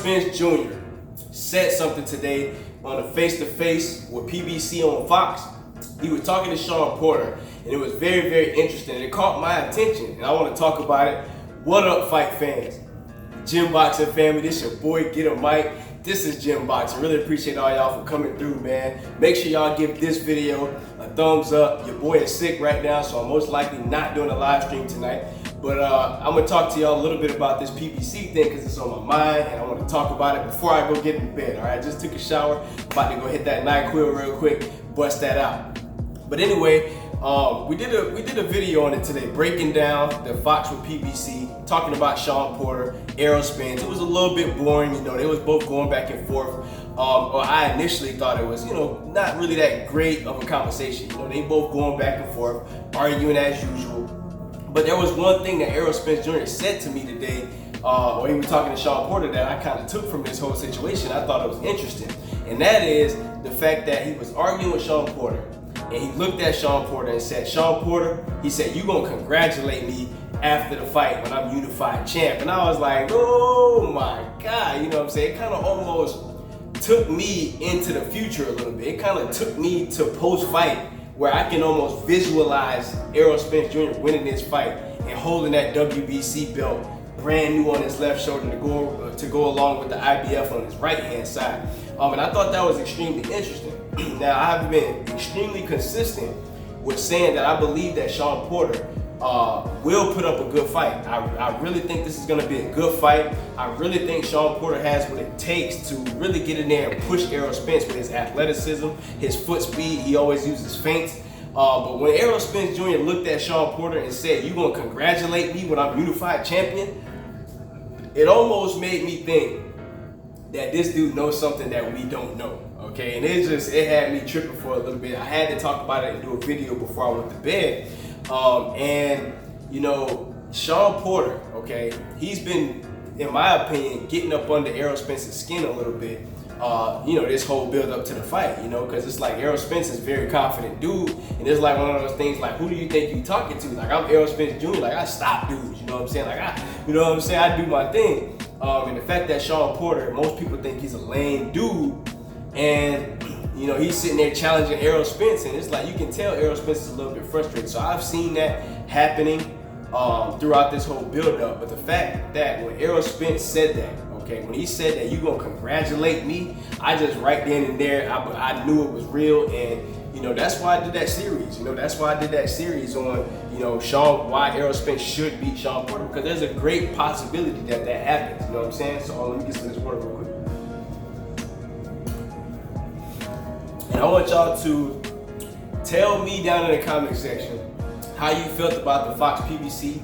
Spence Jr. said something today on a face-to-face with PBC on Fox. He was talking to Shawn Porter, and it was very, very interesting. It caught my attention, and I want to talk about it. What up, fight fans? Gym Boxing family, this your boy, Get a Mic. This is Gym Boxing. Really appreciate all y'all for coming through, man. Make sure y'all give this video a thumbs up. Your boy is sick right now, so I'm most likely not doing a live stream tonight. But I'm gonna talk to y'all a little bit about this PBC thing because it's on my mind, and I want to talk about it before I go get in bed. All right, just took a shower, about to go hit that NyQuil real quick, bust that out. But anyway, we did a video on it today, breaking down the Fox with PBC, talking about Shawn Porter, Errol Spence. It was a little bit boring, you know. They was both going back and forth. Or I initially thought it was, you know, not really that great of a conversation. You know, they both going back and forth, arguing as usual. But there was one thing that Errol Spence Jr. said to me today, when he was talking to Shawn Porter, that I kind of took from this whole situation. I thought it was interesting, and that is the fact that he was arguing with Shawn Porter. And he looked at Shawn Porter and said, Shawn Porter, he said, you gonna congratulate me after the fight when I'm unified champ. And I was like, oh my God, you know what I'm saying? It kind of almost took me into the future a little bit. It kind of took me to post-fight where I can almost visualize Errol Spence Jr. winning this fight and holding that WBC belt brand new on his left shoulder to go along with the IBF on his right hand side. And I thought that was extremely interesting. Now, I've been extremely consistent with saying that I believe that Shawn Porter will put up a good fight. I really think this is going to be a good fight. I really think Shawn Porter has what it takes to really get in there and push Errol Spence with his athleticism, his foot speed. He always uses feints. But when Errol Spence Jr. looked at Shawn Porter and said, you going to congratulate me when I'm unified champion? It almost made me think that this dude knows something that we don't know. Okay, and it had me tripping for a little bit. I had to talk about it and do a video before I went to bed. And you know, Shawn Porter, okay, he's been, in my opinion, getting up under Errol Spence's skin a little bit. You know, this whole build up to the fight, you know, because it's like Errol Spence is a very confident dude, and it's like one of those things like, who do you think you talking to? Like, I'm Errol Spence Jr., like I stop dudes, you know what I'm saying? Like you know what I'm saying? I do my thing. And the fact that Shawn Porter, most people think he's a lame dude, and you know, he's sitting there challenging Errol Spence, and it's like you can tell Errol Spence is a little bit frustrated. So I've seen that happening throughout this whole build-up. But the fact that when Errol Spence said that, okay, when he said that you gonna congratulate me, I just right then and there, I knew it was real, and you know, that's why I did that series. You know, that's why I did that series on, you know, why Errol Spence should beat Shawn Porter, because there's a great possibility that that happens. You know what I'm saying? So let me get some of this water real quick. And I want y'all to tell me down in the comment section how you felt about the Fox PBC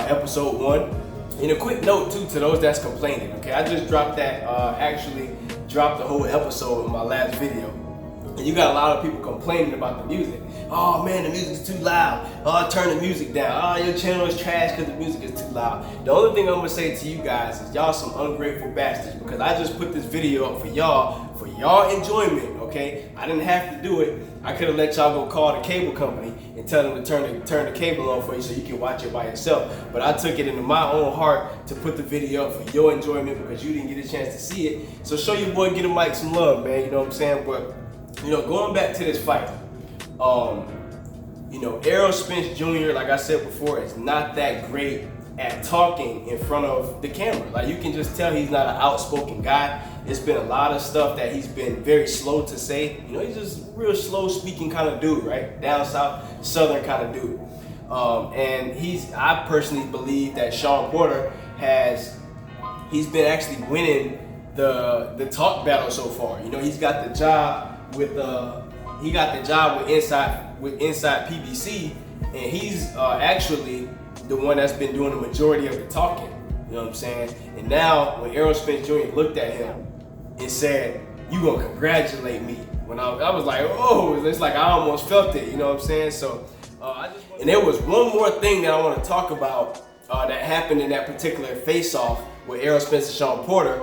episode 1. And a quick note too to those that's complaining, okay? I just dropped that, actually dropped the whole episode in my last video. And you got a lot of people complaining about the music. Oh man, the music's too loud. Oh, turn the music down. Oh, your channel is trash because the music is too loud. The only thing I'm gonna say to you guys is y'all some ungrateful bastards, because I just put this video up for y'all enjoyment, okay? I didn't have to do it. I could have let y'all go call the cable company and tell them to turn the cable on for you so you can watch it by yourself. But I took it into my own heart to put the video up for your enjoyment because you didn't get a chance to see it. So show your boy Get a Mic some love, man. You know what I'm saying? But you know, going back to this fight, you know, Errol Spence Jr., like I said before, is not that great at talking in front of the camera. Like, you can just tell he's not an outspoken guy. It's been a lot of stuff that he's been very slow to say. You know, he's just a real slow speaking kind of dude, right? Down south, southern kind of dude. And I personally believe that Shawn Porter he's been actually winning the talk battle so far. You know, he's got the job with Inside PBC, and he's actually the one that's been doing the majority of the talking. You know what I'm saying? And now when Errol Spence Jr. looked at him and said, you gonna congratulate me, when I was like, oh, it's like I almost felt it, you know what I'm saying? So and there was one more thing that I want to talk about that happened in that particular face-off with Errol Spence and Shawn Porter,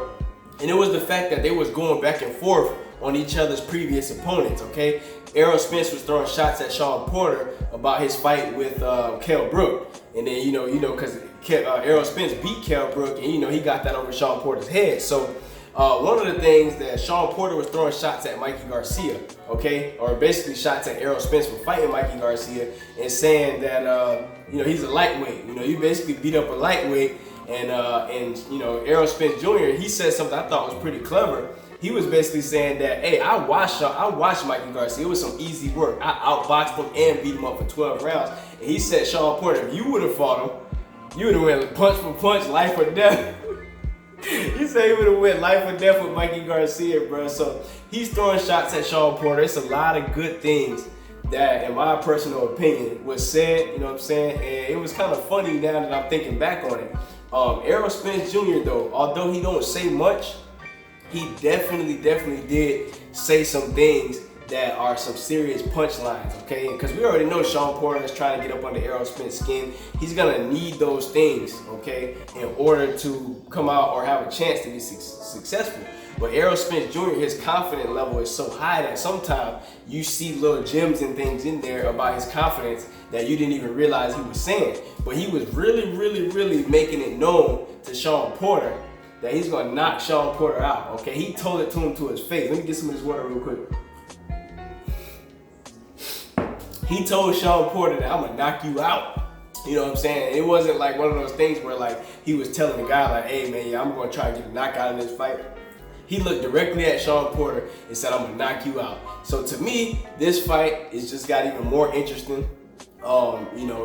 and it was the fact that they was going back and forth on each other's previous opponents, okay? Errol Spence was throwing shots at Shawn Porter about his fight with Kell Brook. And then, you know, because Errol Spence beat Kell Brook, and, you know, he got that over Shawn Porter's head. So One of the things that Shawn Porter was throwing shots at Mikey Garcia, okay, or basically shots at Errol Spence for fighting Mikey Garcia and saying that he's a lightweight. You basically beat up a lightweight, and Errol Spence Jr. he said something I thought was pretty clever. He was basically saying that, hey, I watched Mikey Garcia. It was some easy work. I outboxed him and beat him up for 12 rounds. And he said, Shawn Porter, if you would have fought him, you would have went punch for punch, life or death. He said he would have went life or death with Mikey Garcia, bro. So he's throwing shots at Shawn Porter. It's a lot of good things that, in my personal opinion, was said, you know what I'm saying? And it was kind of funny now that I'm thinking back on it. Errol Spence Jr., though, although he don't say much, he definitely did say some things that are some serious punchlines, okay? Because we already know Shawn Porter is trying to get up under Errol Spence's skin. He's gonna need those things, okay, in order to come out or have a chance to be successful. But Errol Spence Jr., his confidence level is so high that sometimes you see little gems and things in there about his confidence that you didn't even realize he was saying. But he was really making it known to Shawn Porter that he's gonna knock Shawn Porter out, okay? He told it to him to his face. Let me get some of this water real quick. He told Shawn Porter that I'm gonna knock you out. You know what I'm saying? It wasn't like one of those things where like he was telling the guy like, hey man, yeah, I'm gonna try to get a knockout in this fight. He looked directly at Shawn Porter and said, I'm gonna knock you out. So to me, this fight is just got even more interesting.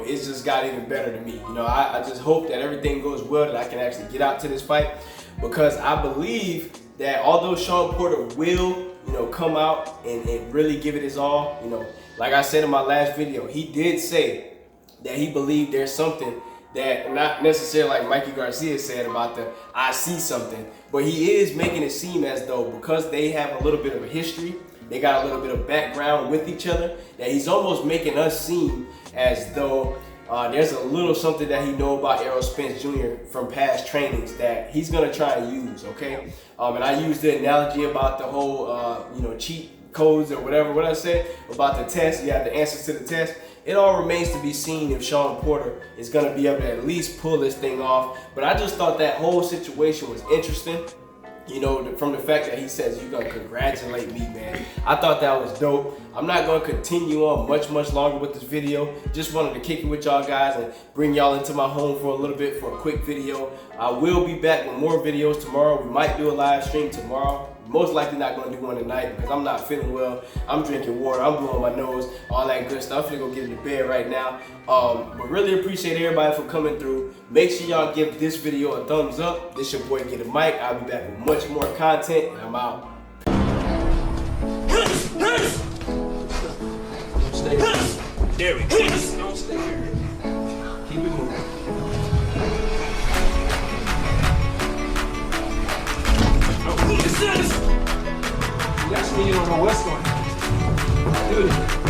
It's just got even better to me. I just hope that everything goes well, that I can actually get out to this fight, because I believe that although Shawn Porter will, come out and really give it his all, like I said in my last video, he did say that he believed there's something that, not necessarily like Mikey Garcia said about the I see something, but he is making it seem as though because they have a little bit of a history, they got a little bit of background with each other, that he's almost making us seem as though there's a little something that he know about Errol Spence Jr. from past trainings that he's gonna try and use, okay? And I used the analogy about the whole, cheat codes or whatever. What I said about the test, you have the answers to the test. It all remains to be seen if Shawn Porter is gonna be able to at least pull this thing off. But I just thought that whole situation was interesting. From the fact that he says you're gonna congratulate me, man. I thought that was dope. I'm not gonna continue on much longer with this video. Just wanted to kick it with y'all guys and bring y'all into my home for a little bit for a quick video. I will be back with more videos tomorrow. We might do a live stream tomorrow. Most likely not gonna do one tonight because I'm not feeling well. I'm drinking water, I'm blowing my nose, all that good stuff. I'm gonna go get into bed right now. But really appreciate everybody for coming through. Make sure y'all give this video a thumbs up. This your boy Get a Mic. I'll be back with much more content, and I'm out. Stay here. There we go. Don't stay here. Keep it moving. That's me, you don't know what's going on. Dude.